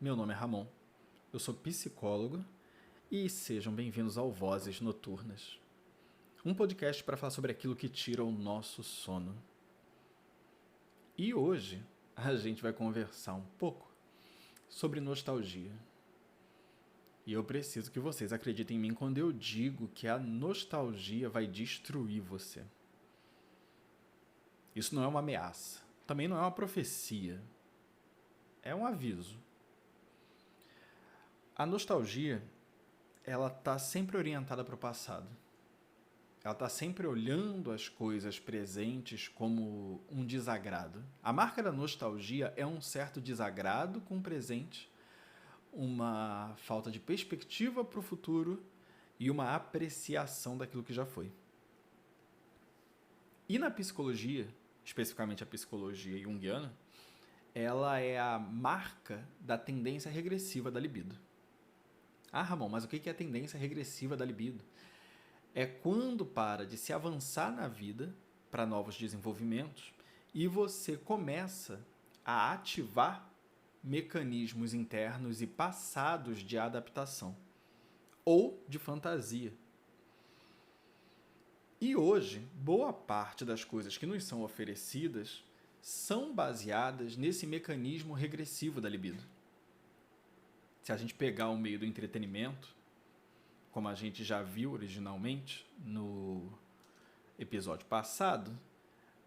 Meu nome é Ramon, eu sou psicólogo e sejam bem-vindos ao Vozes Noturnas, um podcast para falar sobre aquilo que tira o nosso sono. E hoje a gente vai conversar um pouco sobre nostalgia. E eu preciso que vocês acreditem em mim quando eu digo que a nostalgia vai destruir você. Isso não é uma ameaça, também não é uma profecia, é um aviso. A nostalgia, ela está sempre orientada para o passado. Ela está sempre olhando as coisas presentes como um desagrado. A marca da nostalgia é um certo desagrado com o presente, uma falta de perspectiva para o futuro e uma apreciação daquilo que já foi. E na psicologia, especificamente a psicologia junguiana, ela é a marca da tendência regressiva da libido. Ah, Ramon, mas o que é a tendência regressiva da libido? É quando para de se avançar na vida para novos desenvolvimentos e você começa a ativar mecanismos internos e passados de adaptação ou de fantasia. E hoje, boa parte das coisas que nos são oferecidas são baseadas nesse mecanismo regressivo da libido. Se a gente pegar o meio do entretenimento, como a gente já viu originalmente no episódio passado,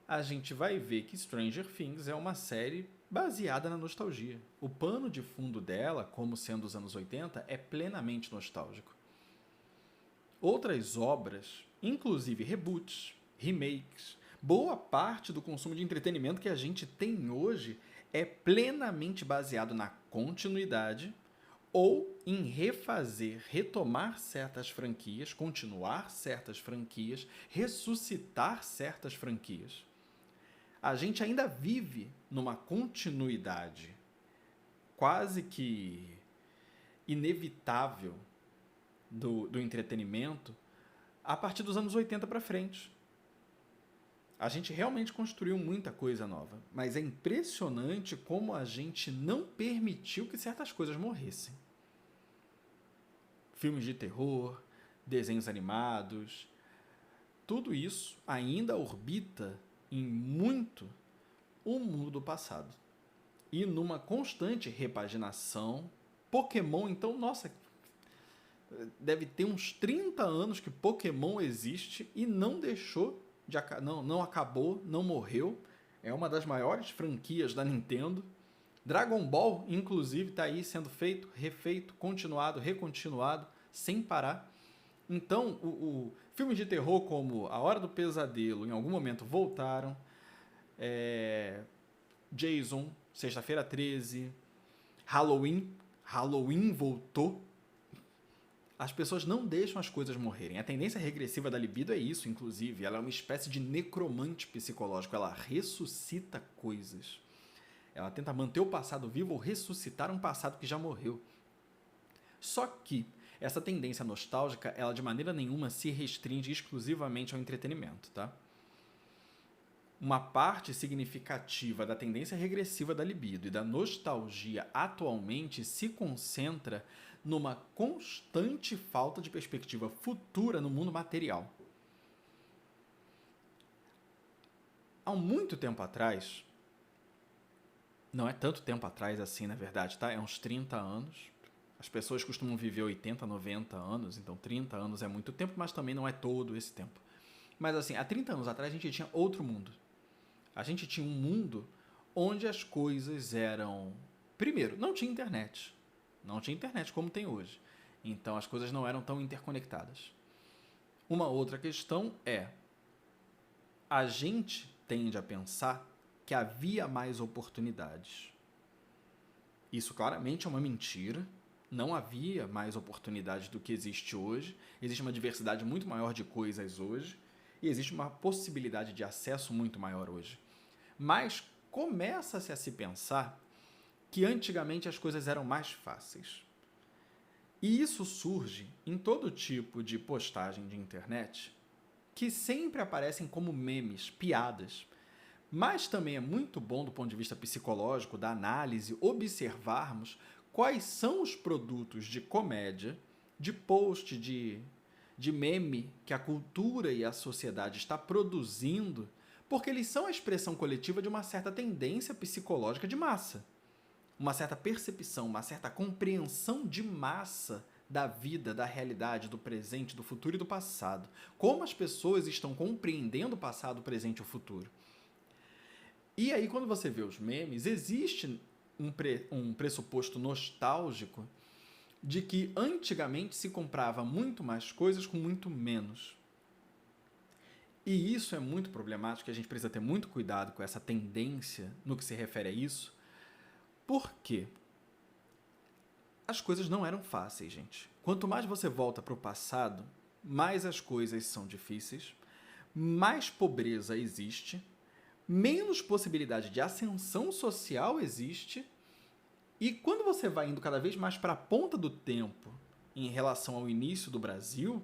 a gente vai ver que Stranger Things é uma série baseada na nostalgia. O pano de fundo dela, como sendo os anos 80, é plenamente nostálgico. Outras obras, inclusive reboots, remakes, boa parte do consumo de entretenimento que a gente tem hoje é plenamente baseado na continuidade ou em refazer, retomar certas franquias, continuar certas franquias, ressuscitar certas franquias. A gente ainda vive numa continuidade quase que inevitável do entretenimento a partir dos anos 80 para frente. A gente realmente construiu muita coisa nova, mas é impressionante como a gente não permitiu que certas coisas morressem. Filmes de terror, desenhos animados, tudo isso ainda orbita em muito o mundo do passado. E numa constante repaginação, Pokémon, então, nossa, deve ter uns 30 anos que Pokémon existe e não deixou de não acabou, não morreu. É uma das maiores franquias da Nintendo. Dragon Ball, inclusive, está aí sendo feito, refeito, continuado, recontinuado, sem parar. Então, filmes de terror como A Hora do Pesadelo, em algum momento, voltaram. Jason, Sexta-feira 13, Halloween voltou. As pessoas não deixam as coisas morrerem. A tendência regressiva da libido é isso, inclusive. Ela é uma espécie de necromante psicológico. Ela ressuscita coisas. Ela tenta manter o passado vivo ou ressuscitar um passado que já morreu. Só que essa tendência nostálgica, ela de maneira nenhuma se restringe exclusivamente ao entretenimento, tá? Uma parte significativa da tendência regressiva da libido e da nostalgia atualmente se concentra numa constante falta de perspectiva futura no mundo material. Há muito tempo atrás, não é tanto tempo atrás assim, na verdade, tá? É uns 30 anos. As pessoas costumam viver 80, 90 anos, então 30 anos é muito tempo, mas também não é todo esse tempo. Mas assim, há 30 anos atrás a gente tinha outro mundo. A gente tinha um mundo onde as coisas eram... Primeiro, não tinha internet. Não tinha internet como tem hoje. Então as coisas não eram tão interconectadas. Uma outra questão é... A gente tende a pensar que havia mais oportunidades. Isso claramente é uma mentira. Não havia mais oportunidades do que existe hoje. Existe uma diversidade muito maior de coisas hoje. E existe uma possibilidade de acesso muito maior hoje. Mas começa-se a se pensar que antigamente as coisas eram mais fáceis. E isso surge em todo tipo de postagem de internet que sempre aparecem como memes, piadas. Mas também é muito bom do ponto de vista psicológico, da análise, observarmos quais são os produtos de comédia, de post, de meme que a cultura e a sociedade está produzindo, porque eles são a expressão coletiva de uma certa tendência psicológica de massa, uma certa percepção, uma certa compreensão de massa da vida, da realidade, do presente, do futuro e do passado. Como as pessoas estão compreendendo o passado, o presente e o futuro. E aí, quando você vê os memes, existe um pressuposto nostálgico de que antigamente se comprava muito mais coisas com muito menos. E isso é muito problemático, a gente precisa ter muito cuidado com essa tendência no que se refere a isso. Por quê? As coisas não eram fáceis, gente. Quanto mais você volta para o passado, mais as coisas são difíceis, mais pobreza existe, menos possibilidade de ascensão social existe, e quando você vai indo cada vez mais para a ponta do tempo em relação ao início do Brasil,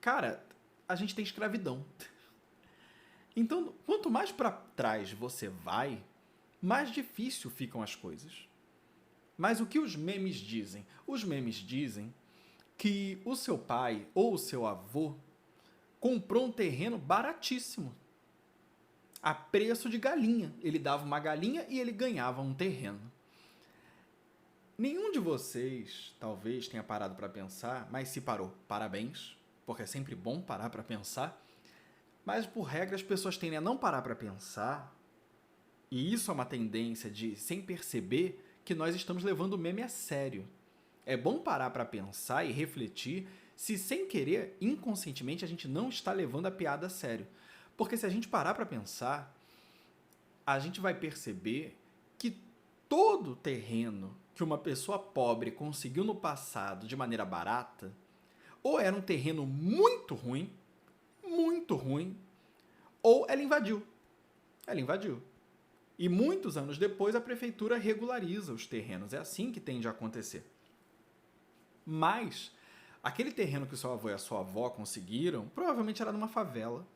cara, a gente tem escravidão. Então, quanto mais para trás você vai, mais difícil ficam as coisas. Mas o que os memes dizem? Os memes dizem que o seu pai ou o seu avô comprou um terreno baratíssimo, a preço de galinha. Ele dava uma galinha e ele ganhava um terreno. Nenhum de vocês, talvez, tenha parado para pensar, mas se parou, parabéns, porque é sempre bom parar para pensar. Mas, por regra, as pessoas tendem a não parar para pensar, e isso é uma tendência de, sem perceber, que nós estamos levando o meme a sério. É bom parar para pensar e refletir se, sem querer, inconscientemente, a gente não está levando a piada a sério. Porque se a gente parar para pensar, a gente vai perceber que todo terreno que uma pessoa pobre conseguiu no passado de maneira barata, ou era um terreno muito ruim, ou ela invadiu. Ela invadiu. E muitos anos depois a prefeitura regulariza os terrenos. É assim que tende a acontecer. Mas aquele terreno que o seu avô e a sua avó conseguiram, provavelmente era numa favela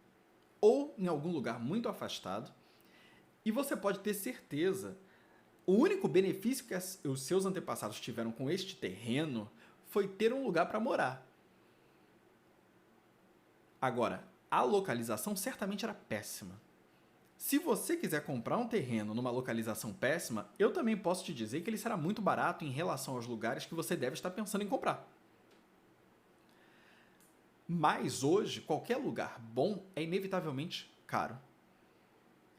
ou em algum lugar muito afastado. E você pode ter certeza, o único benefício que os seus antepassados tiveram com este terreno foi ter um lugar para morar. Agora, a localização certamente era péssima. Se você quiser comprar um terreno numa localização péssima, eu também posso te dizer que ele será muito barato em relação aos lugares que você deve estar pensando em comprar. Mas hoje, qualquer lugar bom é inevitavelmente caro.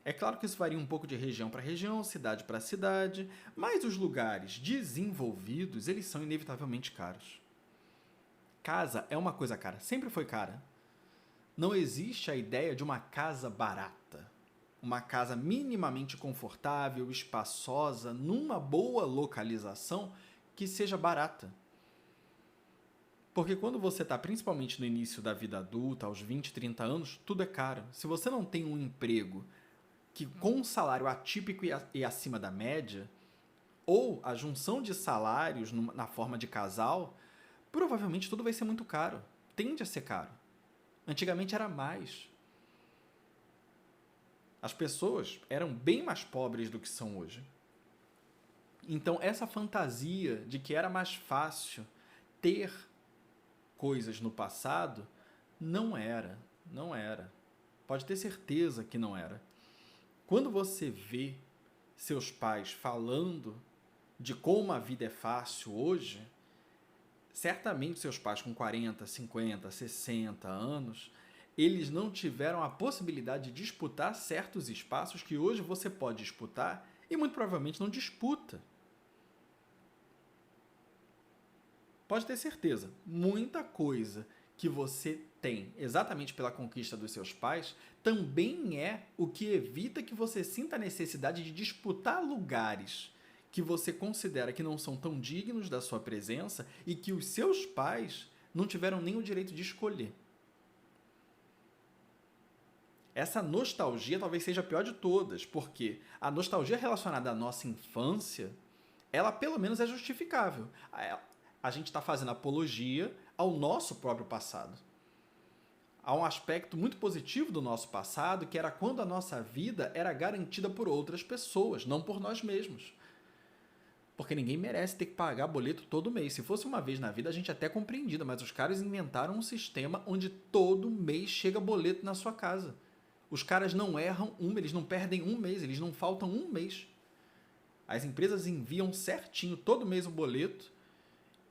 É claro que isso varia um pouco de região para região, cidade para cidade, mas os lugares desenvolvidos, eles são inevitavelmente caros. Casa é uma coisa cara, sempre foi cara. Não existe a ideia de uma casa barata. Uma casa minimamente confortável, espaçosa, numa boa localização, que seja barata. Porque quando você está principalmente no início da vida adulta, aos 20, 30 anos, tudo é caro. Se você não tem um emprego que com um salário atípico e acima da média, ou a junção de salários na forma de casal, provavelmente tudo vai ser muito caro. Tende a ser caro. Antigamente era mais. As pessoas eram bem mais pobres do que são hoje. Então, essa fantasia de que era mais fácil ter coisas no passado, não era. Pode ter certeza que não era. Quando você vê seus pais falando de como a vida é fácil hoje, certamente seus pais com 40, 50, 60 anos, eles não tiveram a possibilidade de disputar certos espaços que hoje você pode disputar e muito provavelmente não disputa. Pode ter certeza, muita coisa que você tem exatamente pela conquista dos seus pais também é o que evita que você sinta a necessidade de disputar lugares que você considera que não são tão dignos da sua presença e que os seus pais não tiveram nem o direito de escolher. Essa nostalgia talvez seja a pior de todas, porque a nostalgia relacionada à nossa infância, ela pelo menos é justificável. A gente está fazendo apologia ao nosso próprio passado. Há um aspecto muito positivo do nosso passado, que era quando a nossa vida era garantida por outras pessoas, não por nós mesmos. Porque ninguém merece ter que pagar boleto todo mês. Se fosse uma vez na vida, a gente até compreendida, mas os caras inventaram um sistema onde todo mês chega boleto na sua casa. Os caras não erram eles não perdem um mês, eles não faltam um mês. As empresas enviam certinho todo mês o boleto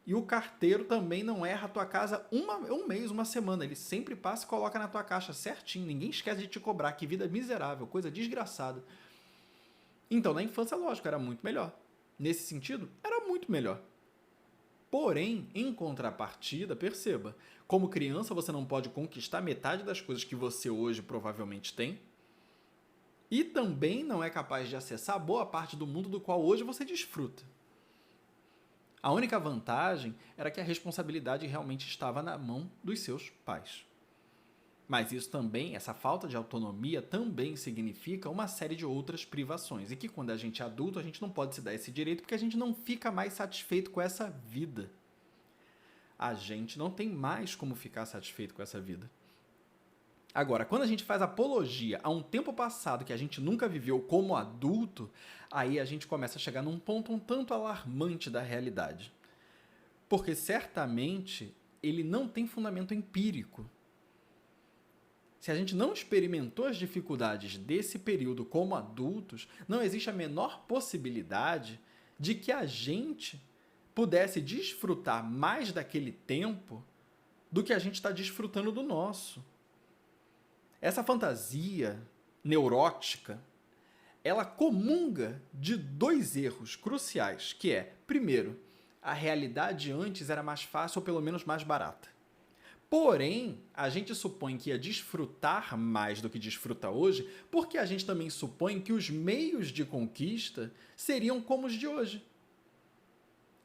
e o carteiro também não erra a tua casa um mês, uma semana. Ele sempre passa e coloca na tua caixa certinho. Ninguém esquece de te cobrar. Que vida miserável, coisa desgraçada. Então, na infância, lógico, era muito melhor. Nesse sentido, era muito melhor. Porém, em contrapartida, perceba, como criança você não pode conquistar metade das coisas que você hoje provavelmente tem e também não é capaz de acessar boa parte do mundo do qual hoje você desfruta. A única vantagem era que a responsabilidade realmente estava na mão dos seus pais. Mas isso também, essa falta de autonomia também significa uma série de outras privações. E que quando a gente é adulto, a gente não pode se dar esse direito porque a gente não fica mais satisfeito com essa vida. A gente não tem mais como ficar satisfeito com essa vida. Agora, quando a gente faz apologia a um tempo passado que a gente nunca viveu como adulto, aí a gente começa a chegar num ponto um tanto alarmante da realidade. Porque certamente ele não tem fundamento empírico. Se a gente não experimentou as dificuldades desse período como adultos, não existe a menor possibilidade de que a gente pudesse desfrutar mais daquele tempo do que a gente está desfrutando do nosso. Essa fantasia neurótica, ela comunga de dois erros cruciais, que é, primeiro, a realidade antes era mais fácil ou pelo menos mais barata. Porém, a gente supõe que ia desfrutar mais do que desfruta hoje, porque a gente também supõe que os meios de conquista seriam como os de hoje.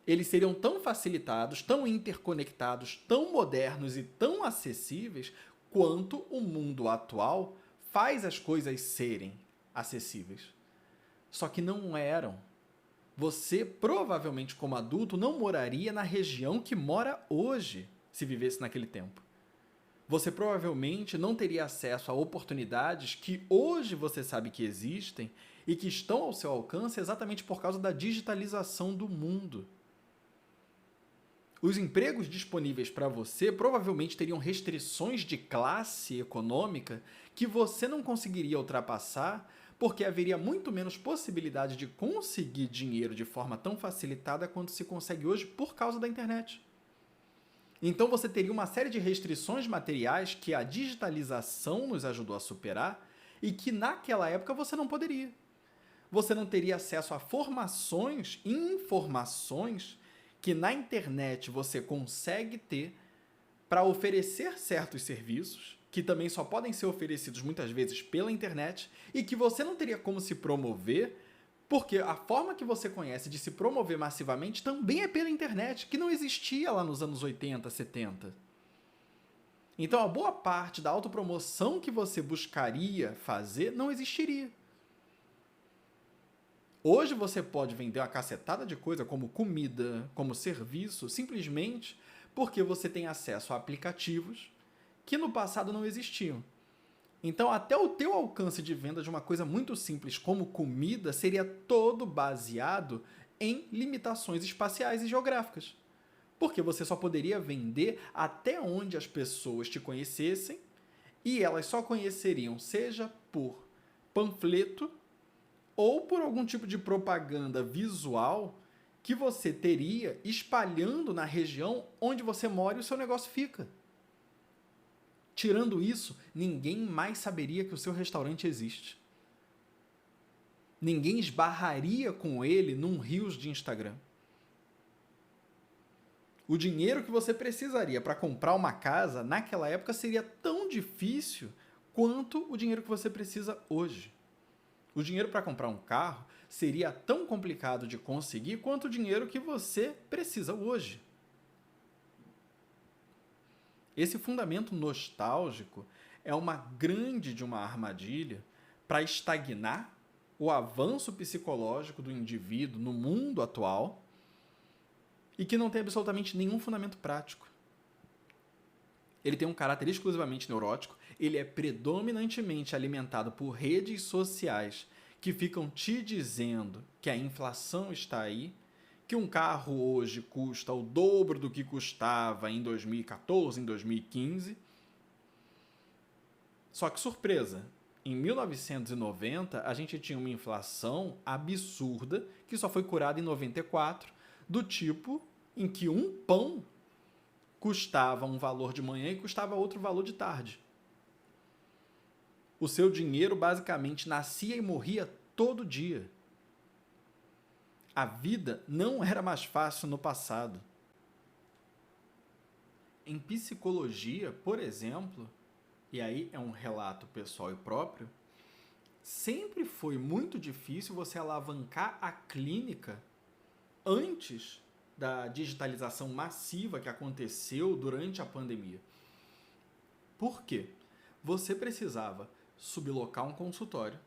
Eles seriam tão facilitados, tão interconectados, tão modernos e tão acessíveis quanto o mundo atual faz as coisas serem acessíveis. Só que não eram. Você, provavelmente como adulto, não moraria na região que mora hoje, se vivesse naquele tempo. Você provavelmente não teria acesso a oportunidades que hoje você sabe que existem e que estão ao seu alcance exatamente por causa da digitalização do mundo. Os empregos disponíveis para você provavelmente teriam restrições de classe econômica que você não conseguiria ultrapassar porque haveria muito menos possibilidade de conseguir dinheiro de forma tão facilitada quanto se consegue hoje por causa da internet. Então você teria uma série de restrições materiais que a digitalização nos ajudou a superar e que naquela época você não poderia. Você não teria acesso a formações e informações que na internet você consegue ter para oferecer certos serviços, que também só podem ser oferecidos muitas vezes pela internet, e que você não teria como se promover, porque a forma que você conhece de se promover massivamente também é pela internet, que não existia lá nos anos 80, 70. Então, a boa parte da autopromoção que você buscaria fazer não existiria. Hoje você pode vender uma cacetada de coisa como comida, como serviço, simplesmente porque você tem acesso a aplicativos que no passado não existiam. Então, até o teu alcance de venda de uma coisa muito simples como comida seria todo baseado em limitações espaciais e geográficas. Porque você só poderia vender até onde as pessoas te conhecessem e elas só conheceriam seja por panfleto ou por algum tipo de propaganda visual que você teria espalhando na região onde você mora e o seu negócio fica. Tirando isso, ninguém mais saberia que o seu restaurante existe. Ninguém esbarraria com ele num reels de Instagram. O dinheiro que você precisaria para comprar uma casa naquela época seria tão difícil quanto o dinheiro que você precisa hoje. O dinheiro para comprar um carro seria tão complicado de conseguir quanto o dinheiro que você precisa hoje. Esse fundamento nostálgico é uma grande de uma armadilha para estagnar o avanço psicológico do indivíduo no mundo atual e que não tem absolutamente nenhum fundamento prático. Ele tem um caráter exclusivamente neurótico, ele é predominantemente alimentado por redes sociais que ficam te dizendo que a inflação está aí, que um carro hoje custa o dobro do que custava em 2014, em 2015. Só que surpresa, em 1990 a gente tinha uma inflação absurda que só foi curada em 94, do tipo em que um pão custava um valor de manhã e custava outro valor de tarde. O seu dinheiro basicamente nascia e morria todo dia. A vida não era mais fácil no passado. Em psicologia, por exemplo, e aí é um relato pessoal e próprio, sempre foi muito difícil você alavancar a clínica antes da digitalização massiva que aconteceu durante a pandemia. Por quê? Você precisava sublocar um consultório,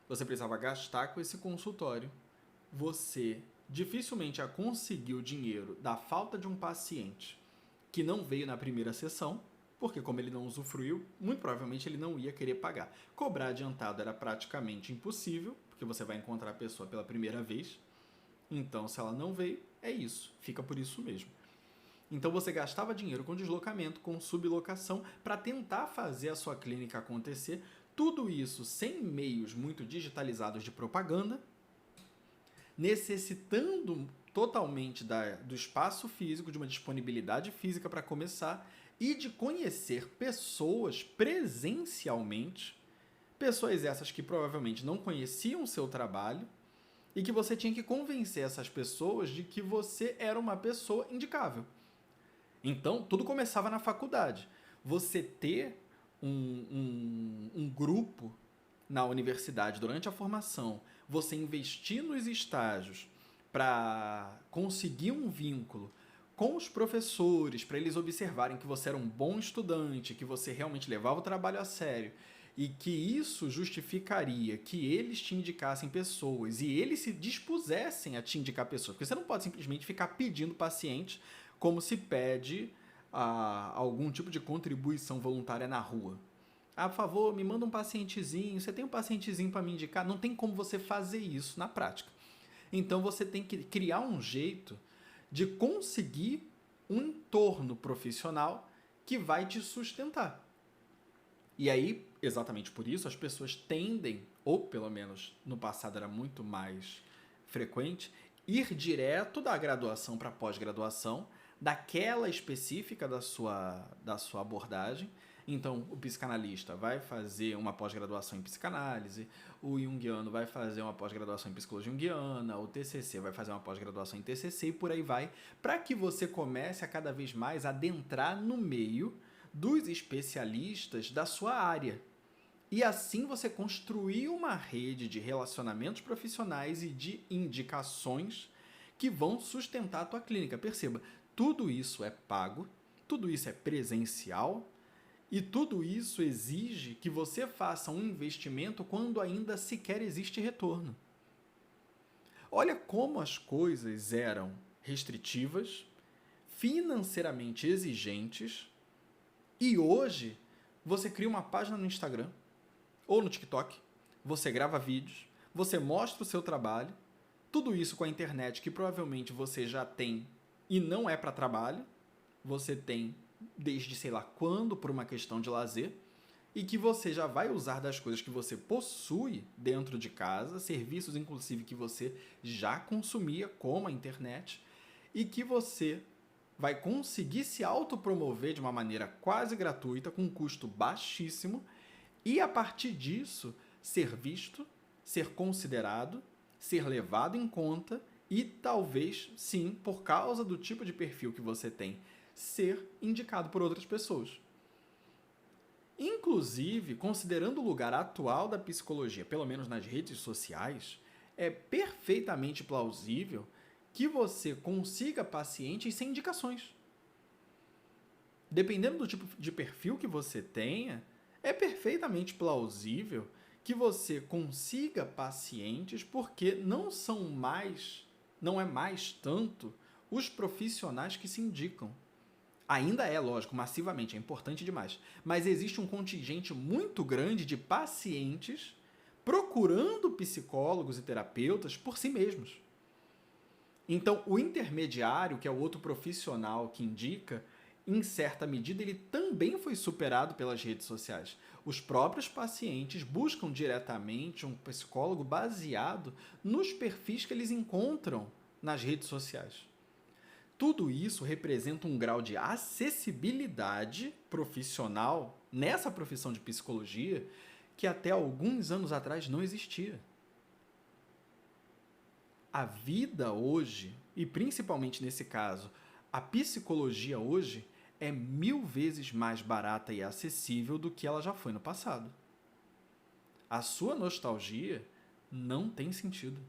você precisava gastar com esse consultório, você dificilmente ia conseguir o dinheiro da falta de um paciente que não veio na primeira sessão, porque como ele não usufruiu, muito provavelmente ele não ia querer pagar. Cobrar adiantado era praticamente impossível, porque você vai encontrar a pessoa pela primeira vez. Então, se ela não veio, é isso, fica por isso mesmo. Então você gastava dinheiro com deslocamento, com sublocação, para tentar fazer a sua clínica acontecer. Tudo isso sem meios muito digitalizados de propaganda, necessitando totalmente do espaço físico, de uma disponibilidade física para começar e de conhecer pessoas presencialmente, pessoas essas que provavelmente não conheciam o seu trabalho e que você tinha que convencer essas pessoas de que você era uma pessoa indicável. Então, tudo começava na faculdade. Você ter um grupo na universidade durante a formação, você investir nos estágios para conseguir um vínculo com os professores, para eles observarem que você era um bom estudante, que você realmente levava o trabalho a sério e que isso justificaria que eles te indicassem pessoas e eles se dispusessem a te indicar pessoas. Porque você não pode simplesmente ficar pedindo paciente como se pede algum tipo de contribuição voluntária na rua. Ah, por favor, me manda um pacientezinho, você tem um pacientezinho para me indicar? Não tem como você fazer isso na prática. Então você tem que criar um jeito de conseguir um entorno profissional que vai te sustentar. E aí, exatamente por isso, as pessoas tendem, ou pelo menos no passado era muito mais frequente, ir direto da graduação para a pós-graduação, daquela específica da sua abordagem. Então, o psicanalista vai fazer uma pós-graduação em psicanálise, o junguiano vai fazer uma pós-graduação em psicologia junguiana, o TCC vai fazer uma pós-graduação em TCC e por aí vai, para que você comece a cada vez mais adentrar no meio dos especialistas da sua área. E assim você construir uma rede de relacionamentos profissionais e de indicações que vão sustentar a tua clínica. Perceba, tudo isso é pago, tudo isso é presencial, e tudo isso exige que você faça um investimento quando ainda sequer existe retorno. Olha como as coisas eram restritivas, financeiramente exigentes, e hoje você cria uma página no Instagram ou no TikTok, você grava vídeos, você mostra o seu trabalho, tudo isso com a internet que provavelmente você já tem e não é para trabalho, você tem desde sei lá quando por uma questão de lazer e que você já vai usar das coisas que você possui dentro de casa, serviços inclusive que você já consumia como a internet e que você vai conseguir se autopromover de uma maneira quase gratuita, com um custo baixíssimo e a partir disso ser visto, ser considerado, ser levado em conta e talvez, sim, por causa do tipo de perfil que você tem, ser indicado por outras pessoas. Inclusive, considerando o lugar atual da psicologia, pelo menos nas redes sociais, é perfeitamente plausível que você consiga pacientes sem indicações. Dependendo do tipo de perfil que você tenha, é perfeitamente plausível que você consiga pacientes porque não é mais tanto os profissionais que se indicam. Ainda é, lógico, massivamente, é importante demais. Mas existe um contingente muito grande de pacientes procurando psicólogos e terapeutas por si mesmos. Então, o intermediário, que é o outro profissional que indica, em certa medida, ele também foi superado pelas redes sociais. Os próprios pacientes buscam diretamente um psicólogo baseado nos perfis que eles encontram nas redes sociais. Tudo isso representa um grau de acessibilidade profissional nessa profissão de psicologia que até alguns anos atrás não existia. A vida hoje, e principalmente nesse caso, a psicologia hoje é 1000 vezes mais barata e acessível do que ela já foi no passado. A sua nostalgia não tem sentido.